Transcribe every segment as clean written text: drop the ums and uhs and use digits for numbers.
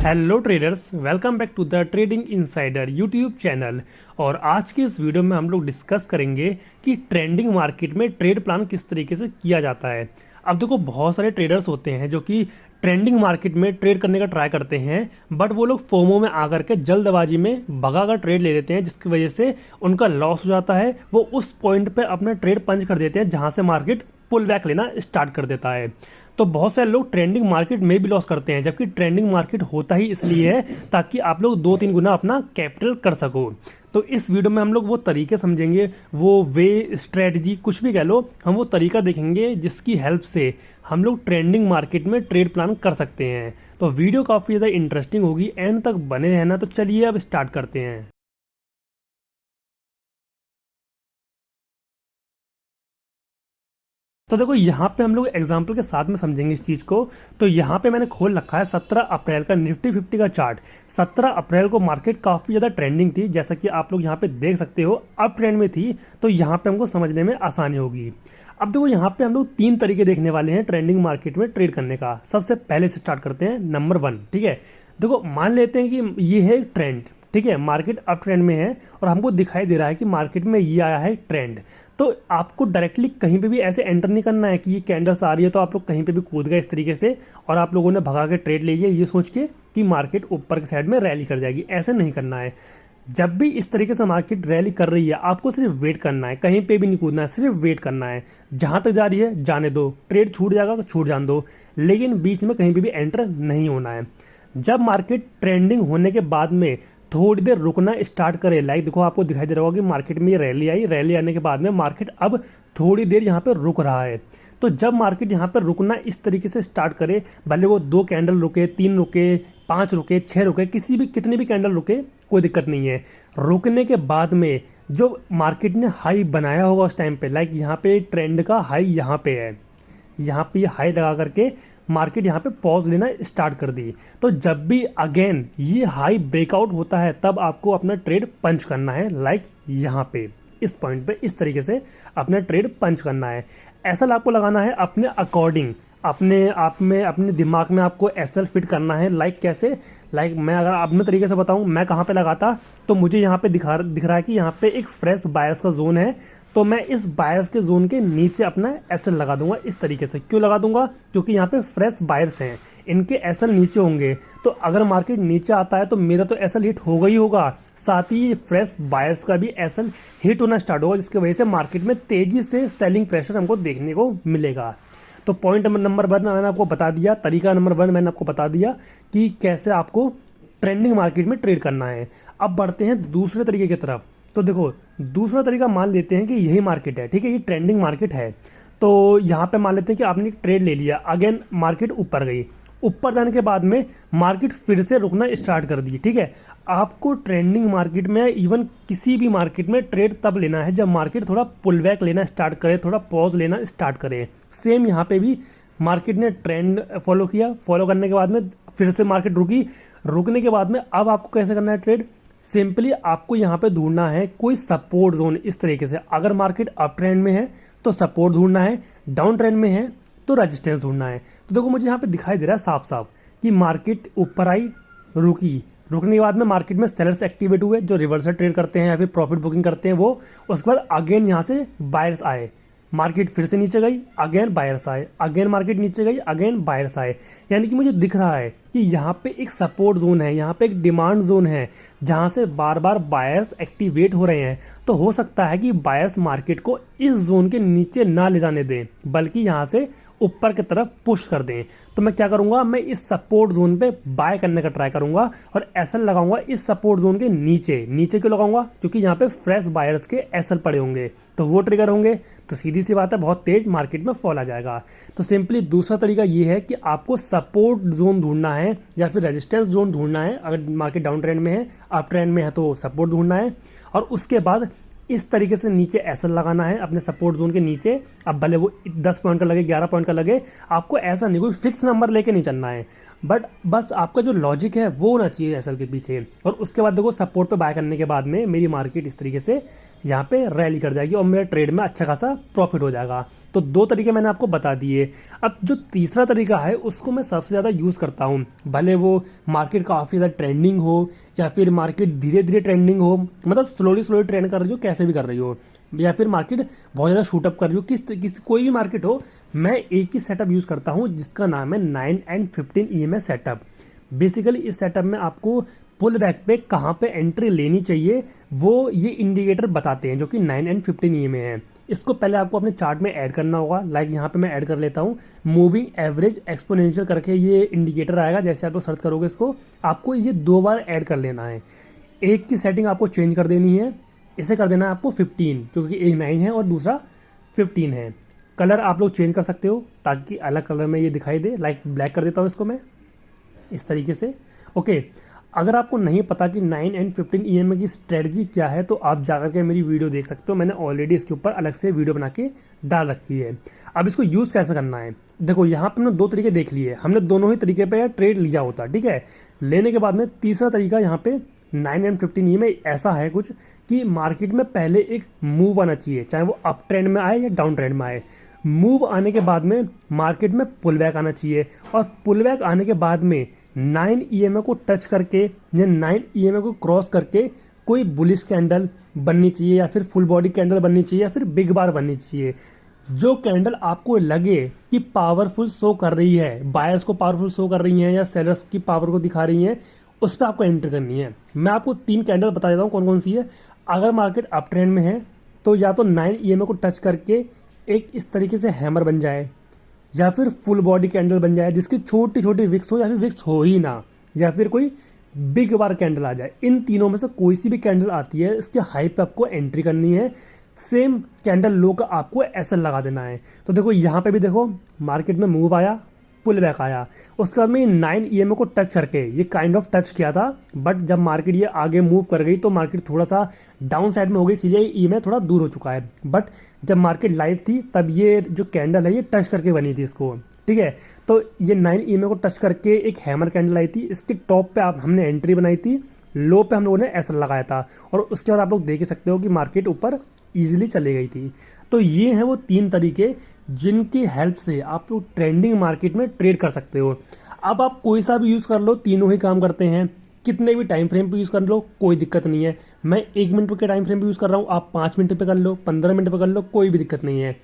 Hello traders, welcome back to the trading insider YouTube channel. और आज के इस वीडियो में हम लोग डिस्कस करेंगे कि ट्रेंडिंग मार्केट में ट्रेड प्लान किस तरीके से किया जाता है। अब देखो, बहुत सारे ट्रेडर्स होते हैं जो कि ट्रेंडिंग मार्केट में ट्रेड करने का ट्राई करते हैं, बट वो लोग फोमो में आकर के जल्दबाजी में भगा कर ट्रेड ले लेते हैं, जिसकी वजह से उनका लॉस हो जाता है। वो उस पॉइंट पे अपना ट्रेड पंच कर देते हैं जहां से मार्केट पुल बैक लेना स्टार्ट कर देता है। तो बहुत सारे लोग ट्रेंडिंग मार्केट में भी लॉस करते हैं, जबकि ट्रेंडिंग मार्केट होता ही इसलिए है ताकि आप लोग 2-3 गुना अपना कैपिटल कर सको। तो इस वीडियो में हम लोग वो तरीके समझेंगे, वो वे, स्ट्रेटजी, कुछ भी कह लो, हम वो तरीका देखेंगे जिसकी हेल्प से हम लोग ट्रेंडिंग मार्केट में ट्रेड प्लान कर सकते हैं। तो वीडियो काफ़ी ज़्यादा इंटरेस्टिंग होगी, एंड तक बने रहना। तो चलिए अब स्टार्ट करते हैं। तो देखो, यहाँ पे हम लोग एग्जाम्पल के साथ में समझेंगे इस चीज़ को। तो यहाँ पे मैंने खोल रखा है 17 अप्रैल का निफ्टी 50 का चार्ट। 17 अप्रैल को मार्केट काफ़ी ज़्यादा ट्रेंडिंग थी, जैसा कि आप लोग यहाँ पे देख सकते हो, अप ट्रेंड में थी। तो यहाँ पे हमको समझने में आसानी होगी। अब देखो, यहाँ पे हम लोग 3 तरीके देखने वाले हैं ट्रेंडिंग मार्केट में ट्रेड करने का। सबसे पहले से स्टार्ट करते हैं, नंबर 1। ठीक है, देखो मान लेते हैं कि ये है ट्रेंड। ठीक है, मार्केट अप ट्रेंड में है और हमको दिखाई दे रहा है कि मार्केट में ये आया है ट्रेंड। तो आपको डायरेक्टली कहीं पे भी ऐसे एंटर नहीं करना है कि ये कैंडल्स आ रही है तो आप लोग कहीं पे भी कूद गए इस तरीके से और आप लोगों ने भगा के ट्रेड ले लिया ये सोच के कि मार्केट ऊपर के साइड में रैली कर जाएगी। ऐसे नहीं करना है। जब भी इस तरीके से मार्केट रैली कर रही है, आपको सिर्फ वेट करना है, कहीं पे भी नहीं कूदना है, सिर्फ वेट करना है। जहां तक जा रही है जाने दो, ट्रेड छूट जाएगा तो छूट जान दो, लेकिन बीच में कहीं पे भी एंटर नहीं होना है। जब मार्केट ट्रेंडिंग होने के बाद में थोड़ी देर रुकना स्टार्ट करे, लाइक देखो आपको दिखाई दे रहा होगा कि मार्केट में ये रैली आई, रैली आने के बाद में मार्केट अब थोड़ी देर यहाँ पे रुक रहा है। तो जब मार्केट यहाँ पे रुकना इस तरीके से स्टार्ट करे, भले वो 2 कैंडल रुके, 3 रुके, 5 रुके, 6 रुके, किसी भी कितने भी कैंडल रुके, कोई दिक्कत नहीं है। रुकने के बाद में जो मार्केट ने हाई बनाया होगा उस टाइम पे, लाइक यहाँ पे ट्रेंड का हाई यहाँ पे है, यहाँ पे हाई लगा करके मार्केट यहाँ पे पॉज लेना स्टार्ट कर दी। तो जब भी अगेन ये हाई ब्रेकआउट होता है तब आपको अपना ट्रेड पंच करना है, लाइक यहाँ पे इस पॉइंट पे इस तरीके से अपना ट्रेड पंच करना है। ऐसा आपको लगाना है अपने अकॉर्डिंग, अपने आप में, अपने दिमाग में आपको एसएल फिट करना है। लाइक कैसे, लाइक मैं अगर अपने तरीके से बताऊं, मैं कहाँ पे लगाता, तो मुझे यहाँ पे दिख रहा है कि यहाँ पे एक फ्रेश बायर्स का जोन है, तो मैं इस बायर्स के जोन के नीचे अपना एसएल लगा दूंगा इस तरीके से। क्यों लगा दूंगा? क्योंकि यहाँ पे फ्रेश बायर्स हैं, इनके एसएल नीचे होंगे। तो अगर मार्केट नीचे आता है तो मेरा तो एसएल हिट होगा ही होगा, साथ ही फ्रेश बायर्स का भी एसएल हिट होना स्टार्ट होगा, जिसकी वजह से मार्केट में तेजी से सेलिंग प्रेशर हमको देखने को मिलेगा। तो पॉइंट नंबर 1 मैंने आपको बता दिया, तरीका नंबर 1 मैंने आपको बता दिया कि कैसे आपको ट्रेंडिंग मार्केट में ट्रेड करना है। अब बढ़ते हैं दूसरे तरीके की तरफ। तो देखो, दूसरा तरीका मान लेते हैं कि यही मार्केट है, ठीक है, ये ट्रेंडिंग मार्केट है। तो यहाँ पे मान लेते हैं कि आपने एक ट्रेड ले लिया, अगेन मार्केट ऊपर गई, ऊपर जाने के बाद में मार्केट फिर से रुकना स्टार्ट कर दी। ठीक है, आपको ट्रेंडिंग मार्केट में, इवन किसी भी मार्केट में ट्रेड तब लेना है जब मार्केट थोड़ा पुल बैक लेना स्टार्ट करे, थोड़ा पॉज लेना स्टार्ट करे। सेम यहाँ पे भी मार्केट ने ट्रेंड फॉलो किया, फॉलो करने के बाद में फिर से मार्केट रुकी, रुकने के बाद में अब आपको कैसे करना है ट्रेड? सिंपली आपको यहाँ पे ढूंढना है कोई सपोर्ट जोन इस तरीके से। अगर मार्केट अप ट्रेंड में है तो सपोर्ट ढूंढना है, डाउन ट्रेंड में है तो रेजिस्टेंस ढूंढना है। तो देखो, मुझे यहाँ पे दिखाई दे रहा है साफ साफ कि मार्केट ऊपर आई, रुकी, रुकने के बाद में मार्केट में सेलर्स एक्टिवेट हुए जो रिवर्सल ट्रेड करते हैं या फिर प्रॉफिट बुकिंग करते हैं वो। उसके बाद अगेन यहाँ से बायर्स आए, मार्केट फिर से नीचे गई, अगेन बायर्स आए, अगेन मार्केट नीचे गई, अगेन बायर्स आए। यानी कि मुझे दिख रहा है कि यहाँ पे एक सपोर्ट जोन है, यहाँ पे एक डिमांड जोन है जहाँ से बार बार बायर्स एक्टिवेट हो रहे हैं। तो हो सकता है कि बायर्स मार्केट को इस जोन के नीचे ना ले जाने दें, बल्कि यहाँ से ऊपर की तरफ पुश कर दें। तो मैं क्या करूंगा, मैं इस सपोर्ट जोन पे बाय करने का ट्राई करूंगा और एसएल लगाऊंगा इस सपोर्ट जोन के नीचे। नीचे क्यों लगाऊंगा? क्योंकि यहाँ पे फ्रेश बायर्स के एसएल पड़े होंगे, तो वो ट्रिगर होंगे, तो सीधी सी बात है बहुत तेज मार्केट में फॉल आ जाएगा। तो सिंपली दूसरा तरीका ये है कि आपको सपोर्ट जोन ढूंढना है या फिर रेजिस्टेंस जोन ढूंढना है। अगर मार्केट डाउन ट्रेंड में है, अप ट्रेंड में है तो सपोर्ट ढूंढना है, और उसके बाद इस तरीके से नीचे एसएल लगाना है अपने सपोर्ट जोन के नीचे। अब भले वो 10 पॉइंट का लगे, 11 पॉइंट का लगे, आपको ऐसा नहीं, कोई फिक्स नंबर लेके नहीं चलना है, बट बस आपका जो लॉजिक है वो होना चाहिए एसएल के पीछे। और उसके बाद देखो, सपोर्ट पे बाय करने के बाद में मेरी मार्केट इस तरीके से यहाँ पे रैली कर जाएगी और मेरे ट्रेड में अच्छा खासा प्रॉफिट हो जाएगा। तो दो तरीके मैंने आपको बता दिए। अब जो तीसरा तरीका है उसको मैं सबसे ज़्यादा यूज़ करता हूँ, भले वो मार्केट काफ़ी ज़्यादा ट्रेंडिंग हो या फिर मार्केट धीरे धीरे ट्रेंडिंग हो, मतलब स्लोली स्लोली ट्रेंड कर रही हो, कैसे भी कर रही हो, या फिर मार्केट बहुत ज़्यादा शूटअप कर रही हो, किस कोई भी मार्केट हो, मैं एक ही सेटअप यूज़ करता हूँ जिसका नाम है 9 एंड 15 EMA सेटअप। बेसिकली इस सेटअप में आपको पुल बैक पे कहाँ पे एंट्री लेनी चाहिए वो ये इंडिकेटर बताते हैं, जो कि 9 एंड 15 EMA है। इसको पहले आपको अपने चार्ट में ऐड करना होगा। लाइक यहाँ पे मैं ऐड कर लेता हूँ, मूविंग एवरेज एक्सपोनेंशियल करके ये इंडिकेटर आएगा। जैसे आप लोग सर्च करोगे इसको, आपको ये 2 बार ऐड कर लेना है। एक की सेटिंग आपको चेंज कर देनी है, इसे कर देना है आपको 15, क्योंकि एक 9 है और दूसरा 15 है। कलर आप लोग चेंज कर सकते हो ताकि अलग कलर में ये दिखाई दे। लाइक ब्लैक कर देता हूँ इसको मैं इस तरीके से। ओके, अगर आपको नहीं पता कि 9 एंड 15 EMA की स्ट्रेटजी क्या है तो आप जाकर के मेरी वीडियो देख सकते हो, मैंने ऑलरेडी इसके ऊपर अलग से वीडियो बना के डाल रखी है। अब इसको यूज़ कैसे करना है, देखो यहाँ पे हमने 2 तरीके देख लिए, हमने दोनों ही तरीके पे ट्रेड लिया होता, ठीक है। लेने के बाद में तीसरा तरीका यहाँ पे 9 एंड 15 EMA ऐसा है कुछ कि मार्केट में पहले एक मूव आना चाहिए, चाहे वो अप ट्रेंड में आए या डाउन ट्रेंड में आए। मूव आने के बाद में मार्केट में पुल बैक आना चाहिए, और पुल बैक आने के बाद में 9 EMA को टच करके या 9 EMA को क्रॉस करके कोई बुलिश कैंडल बननी चाहिए, या फिर फुल बॉडी कैंडल बननी चाहिए, या फिर बिग बार बननी चाहिए। जो कैंडल आपको लगे कि पावरफुल शो कर रही है, बायर्स को पावरफुल शो कर रही है या सेलर्स की पावर को दिखा रही है, उस पर आपको एंटर करनी है। मैं आपको 3 कैंडल बता देता हूँ कौन कौन सी है। अगर मार्केट अप ट्रेंड में है तो या तो 9 EMA को टच करके एक इस तरीके से हैमर बन जाए, या फिर फुल बॉडी कैंडल बन जाए जिसकी छोटी छोटी विक्स हो, या फिर विक्स हो ही ना, या फिर कोई बिग बार कैंडल आ जाए। इन तीनों में से कोई सी भी कैंडल आती है, इसके हाई पे आपको एंट्री करनी है। सेम कैंडल लो का आपको ऐसा लगा देना है। तो देखो यहाँ पे भी देखो मार्केट में मूव आया, पुल बैक आया, उसके बाद में ये 9 EMA को टच करके ये काइंड ऑफ टच किया था, बट जब मार्केट ये आगे मूव कर गई तो मार्केट थोड़ा सा डाउन साइड में हो गई, इसलिए EMA थोड़ा दूर हो चुका है। बट जब मार्केट लाइव थी तब ये जो कैंडल है ये टच करके बनी थी इसको, ठीक है। तो ये 9 EMA को टच करके एक हैमर कैंडल आई थी, इसके टॉप पे आप हमने एंट्री बनाई थी, लो पे हम लोगों ने ऐसा लगाया था, और उसके बाद आप लोग देख ही सकते हो कि मार्केट ऊपर ईजिली चली गई थी। तो ये हैं वो 3 तरीके जिनकी हेल्प से आप लोग ट्रेंडिंग मार्केट में ट्रेड कर सकते हो। अब आप कोई सा भी यूज़ कर लो, तीनों ही काम करते हैं। कितने भी टाइम फ्रेम पे यूज़ कर लो कोई दिक्कत नहीं है। मैं 1 मिनट के टाइम फ्रेम पे यूज़ कर रहा हूँ, आप 5 मिनट पे कर लो, 15 मिनट पे कर लो, कोई भी दिक्कत नहीं है।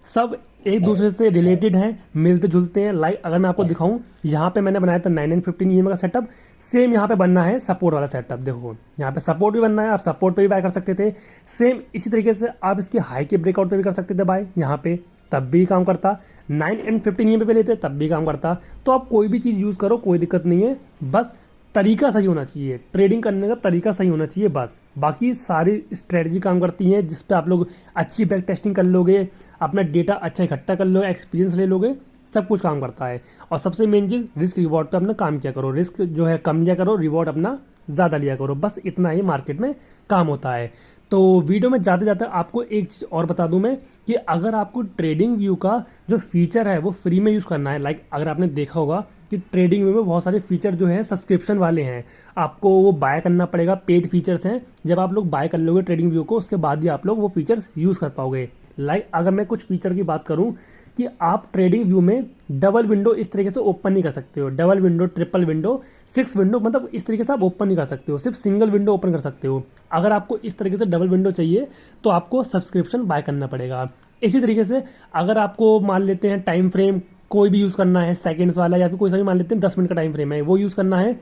सब एक दूसरे से रिलेटेड हैं, मिलते जुलते हैं। लाइक अगर मैं आपको दिखाऊं, यहाँ पे मैंने बनाया था 9 एंड 15 EMA का सेटअप, सेम यहाँ पे बनना है सपोर्ट वाला सेटअप। देखो यहाँ पे सपोर्ट भी बनना है, आप सपोर्ट पे भी बाय कर सकते थे। सेम इसी तरीके से आप इसकी हाई के ब्रेकआउट पे भी कर सकते थे बाय, यहाँ पे तब भी काम करता। 9 एंड 15 EMA पे लेते तब भी काम करता। तो आप कोई भी चीज़ यूज़ करो, कोई दिक्कत नहीं है, बस तरीका सही होना चाहिए, ट्रेडिंग करने का तरीका सही होना चाहिए बस। बाकी सारी स्ट्रेटजी काम करती हैं जिस पे आप लोग अच्छी बैक टेस्टिंग कर लोगे, अपना डेटा अच्छा इकट्ठा कर लोगे, एक्सपीरियंस ले लोगे, सब कुछ काम करता है। और सबसे मेन चीज़ रिस्क रिवॉर्ड पे अपना काम किया करो, रिस्क जो है कम लिया करो, रिवॉर्ड अपना ज़्यादा लिया करो, बस इतना ही मार्केट में काम होता है। तो वीडियो में जाते जाते आपको एक चीज़ और बता दूं मैं कि अगर आपको ट्रेडिंग व्यू का जो फीचर है वो फ्री में यूज़ करना है, लाइक अगर आपने देखा होगा कि ट्रेडिंग व्यू में बहुत सारे फीचर जो है सब्सक्रिप्शन वाले हैं, आपको वो बाय करना पड़ेगा, पेड फीचर्स हैं। जब आप लोग बाय कर लोगे ट्रेडिंग व्यू को, उसके बाद ही आप लोग वो फीचर्स यूज़ कर पाओगे। लाइक अगर मैं कुछ फीचर की बात करूँ कि आप ट्रेडिंग व्यू में डबल विंडो इस तरीके से ओपन नहीं कर सकते हो, double window, triple window, 6 window, मतलब इस तरीके से आप ओपन नहीं कर सकते हो, सिर्फ सिंगल विंडो ओपन कर सकते हो। अगर आपको इस तरीके से डबल विंडो चाहिए तो आपको सब्सक्रिप्शन बाय करना पड़ेगा। इसी तरीके से अगर आपको मान लेते हैं टाइम फ्रेम कोई भी यूज़ करना है, सेकंड्स वाला या फिर कोई सा भी मान लेते हैं 10 मिनट का टाइम फ्रेम है, वो यूज़ करना है,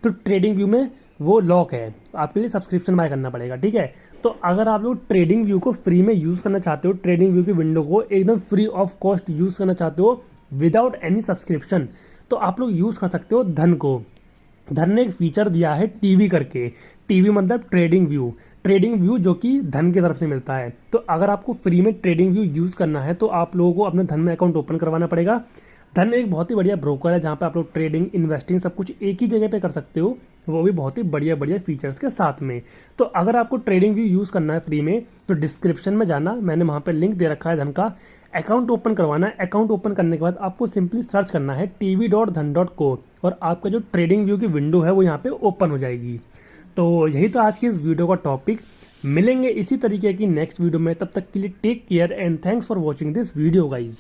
तो ट्रेडिंग व्यू में वो लॉक है, आपके लिए सब्सक्रिप्शन बाय करना पड़ेगा, ठीक है। तो अगर आप लोग ट्रेडिंग व्यू को फ्री में यूज़ करना चाहते हो, ट्रेडिंग व्यू की विंडो को एकदम फ्री ऑफ कॉस्ट यूज़ करना चाहते हो विदाउट एनी सब्सक्रिप्शन, तो आप लोग यूज़ कर सकते हो धन को। धन ने एक फीचर दिया है टीवी करके, टीवी मतलब ट्रेडिंग व्यू, ट्रेडिंग व्यू जो कि धन की तरफ से मिलता है। तो अगर आपको फ्री में ट्रेडिंग व्यू यूज़ करना है तो आप लोगों को अपने धन में अकाउंट ओपन करवाना पड़ेगा। धन एक बहुत ही बढ़िया ब्रोकर है जहाँ पे आप लोग ट्रेडिंग, इन्वेस्टिंग सब कुछ एक ही जगह पे कर सकते हो, वो भी बहुत ही बढ़िया बढ़िया फीचर्स के साथ में। तो अगर आपको ट्रेडिंग व्यू यूज़ करना है फ्री में तो डिस्क्रिप्शन में जाना, मैंने वहाँ पे लिंक दे रखा है धन का, अकाउंट ओपन करवाना है। अकाउंट ओपन करने के बाद आपको सिंपली सर्च करना है tv.dhan.co और आपका जो ट्रेडिंग व्यू की विंडो है वो यहाँ पे ओपन हो जाएगी। तो यही तो आज की इस वीडियो का टॉपिक। मिलेंगे इसी तरीके की नेक्स्ट वीडियो में, तब तक के लिए take care and thanks for watching this video guys.